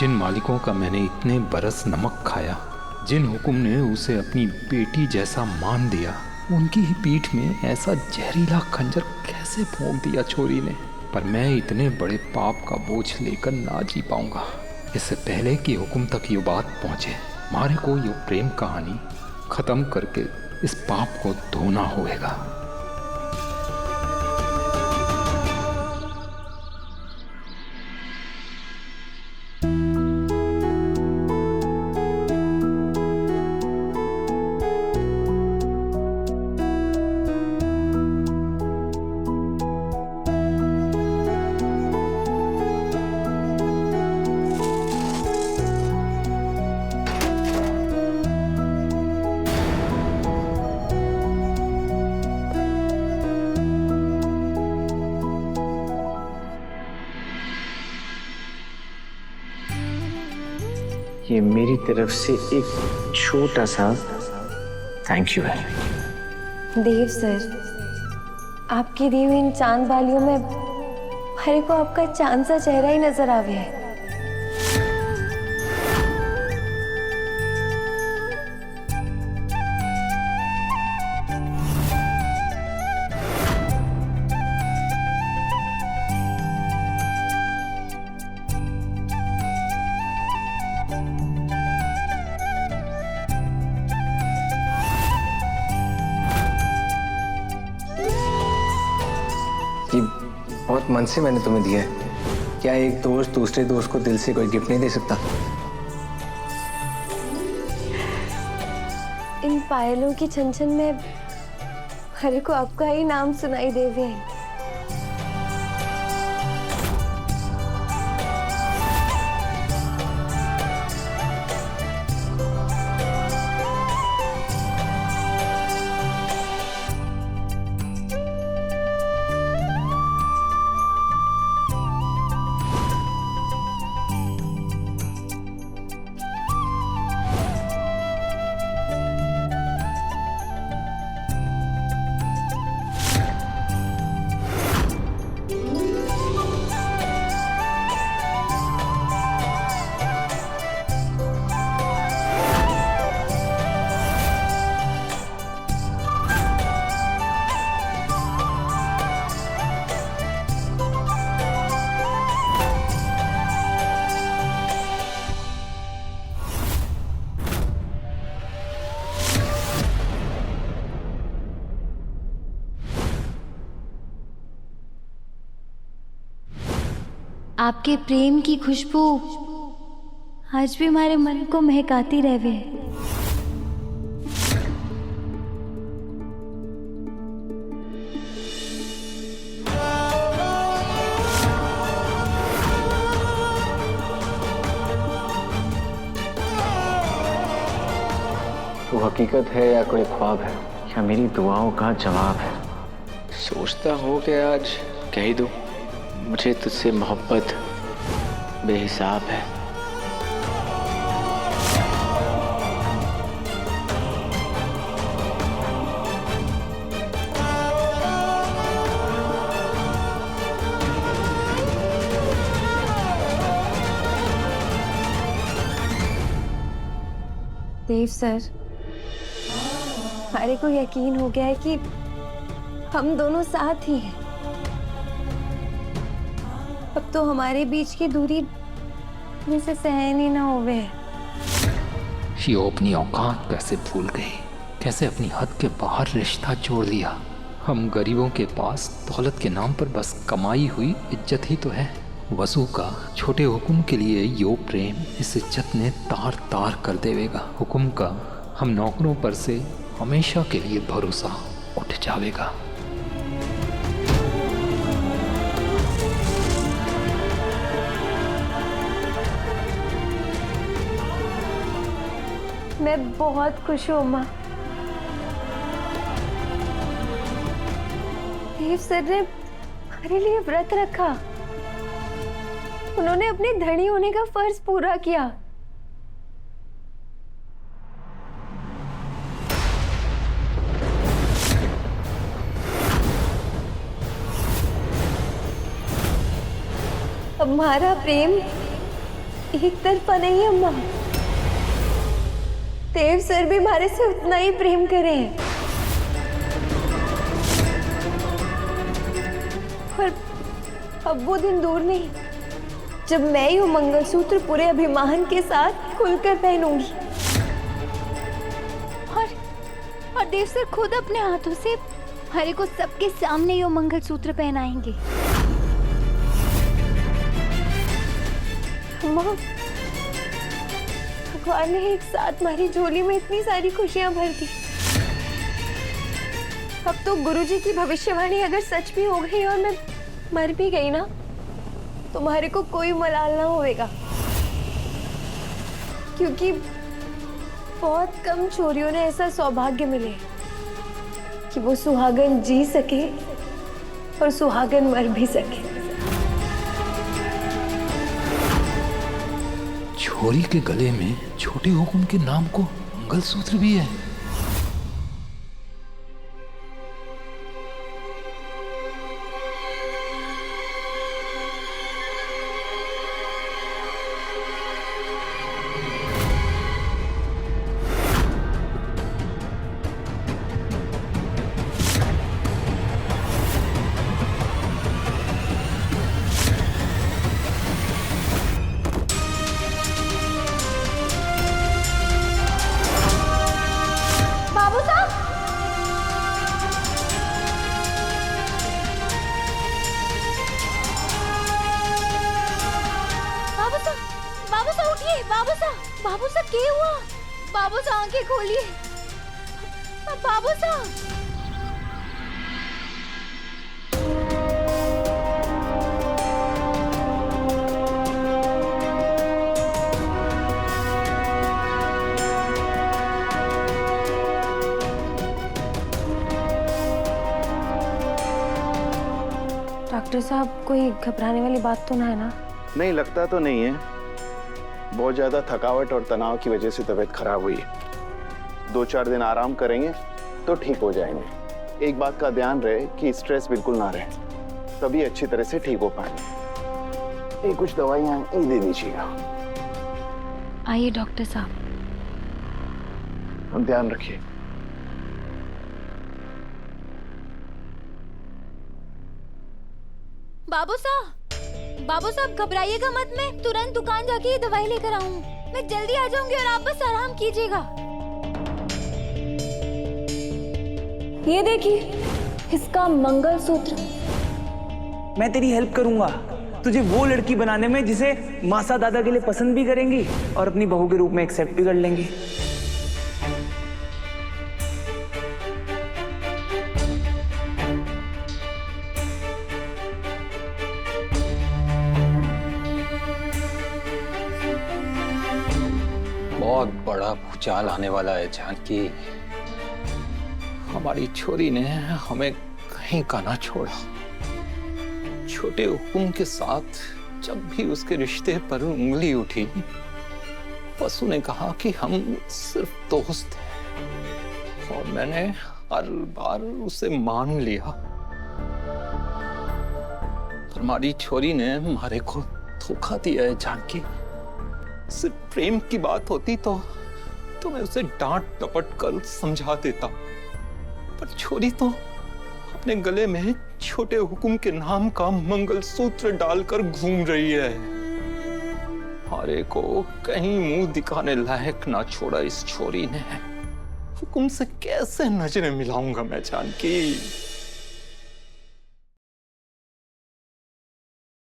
जिन मालिकों का मैंने इतने बरस नमक खाया, जिन हुक्म ने उसे अपनी बेटी जैसा मान दिया, उनकी ही पीठ में ऐसा जहरीला खंजर कैसे भोंक दिया छोरी ने। पर मैं इतने बड़े पाप का बोझ लेकर ना जी पाऊंगा। इससे पहले कि हुक्म तक ये बात पहुंचे, मारे को ये प्रेम कहानी खत्म करके इस पाप को धोना होएगा। ये मेरी तरफ से एक छोटा सा थैंक यू है। देव सर, आपकी दी हुई इन चांद बालियों में हरे को आपका चांद सा चेहरा ही नजर आवे है। ये बहुत मन से मैंने तुम्हें दिया है। क्या एक दोस्त दूसरे दोस्त को दिल से कोई गिफ्ट नहीं दे सकता? इन पायलों की छन छन में हरे को आपका ही नाम सुनाई देवे है। आपके प्रेम की खुशबू आज भी हमारे मन को महकाती रहवे है। वो हकीकत है या कोई ख्वाब है, या मेरी दुआओं का जवाब है? सोचता हूँ कि आज कह ही दूँ, मुझे तुझसे मोहब्बत बेहिसाब है। देव सर, हमारे को यकीन हो गया है कि हम दोनों साथ ही हैं। अब तो हमारे बीच की दूरी मुझसे सहन ही ना होवे है। वो अपनी औकात कैसे भूल गई, कैसे अपनी हद के बाहर रिश्ता जोड़ लिया। हम गरीबों के पास दौलत के नाम पर बस कमाई हुई इज्जत ही तो है। वसु का छोटे हुक्म के लिए यो प्रेम इस इज्जत ने तार तार कर देवेगा। हुक्म का हम नौकरों पर से हमेशा के लिए भरोसा उठ जावेगा। मैं बहुत खुश हूँ अम्मा। देव सर ने हमारे लिए व्रत रखा, उन्होंने अपने धनी होने का फर्ज पूरा किया। अब हमारा प्रेम एक तरफा नहीं अम्मा, देव सर भी हमारे से उतना ही प्रेम करे हैं। और अब वो दिन दूर नहीं जब मैं ये मंगलसूत्र पूरे अभिमान के साथ खुलकर पहनूंगी। और देव सर खुद अपने हाथों से हरे को सबके सामने ये मंगलसूत्र पहनाएंगे। अम्मा, भगवान ने एक साथ हमारी झोली में इतनी सारी खुशियां भर दी। अब तो गुरुजी की भविष्यवाणी अगर सच भी हो गई और मैं मर भी गई ना, तो तुम्हारे को कोई मलाल ना होएगा, क्योंकि बहुत कम छोरियों ने ऐसा सौभाग्य मिले कि वो सुहागन जी सके और सुहागन मर भी सके। छोरी के गले में छोटे हुकुम के नाम को मंगलसूत्र भी है। बाबू साहब क्या हुआ? बाबू साहब आंखें खोलिए। बाबू साहब, डॉक्टर साहब, कोई घबराने वाली बात तो ना है ना? नहीं, लगता तो नहीं है। बहुत ज्यादा थकावट और तनाव की वजह से तबीयत खराब हुई है। 2-4 दिन आराम करेंगे तो ठीक हो जाएंगे। एक बात का ध्यान रहे कि स्ट्रेस बिल्कुल ना रहे, तभी अच्छी तरह से ठीक हो पाएंगे। ये कुछ दवाइयां ये दे दीजिएगा। आइए डॉक्टर साहब। ध्यान रखिए। बाबू साहब घबराइएगा मत, मैं तुरंत दुकान जाके ये दवाई लेकर आऊं। मैं जल्दी आ जाऊंगी और आप बस आराम कीजिएगा। ये देखिए, इसका मंगलसूत्र। मैं तेरी हेल्प करूंगा तुझे वो लड़की बनाने में जिसे मासा दादा के लिए पसंद भी करेंगी और अपनी बहू के रूप में एक्सेप्ट भी कर लेंगी। बहुत बड़ा भूचाल आने वाला है जानकी। हमारी छोरी ने हमें कहीं का ना छोड़ा। छोटे हुकुम के साथ जब भी उसके रिश्ते पर उंगली उठी, वसु ने कहा कि हम सिर्फ दोस्त हैं, और मैंने हर बार उसे मान लिया। पर हमारी छोरी ने हमारे को धोखा दिया है जानकी। सिर्फ प्रेम की बात होती तो मैं उसे डांट डपट कर समझा देता, पर छोरी तो अपने गले में छोटे हुकुम के नाम का मंगलसूत्र डालकर घूम रही है। हमारे को कहीं मुंह दिखाने लायक ना छोड़ा इस छोरी ने। हुकुम से कैसे नजरें मिलाऊंगा मैं जानकी?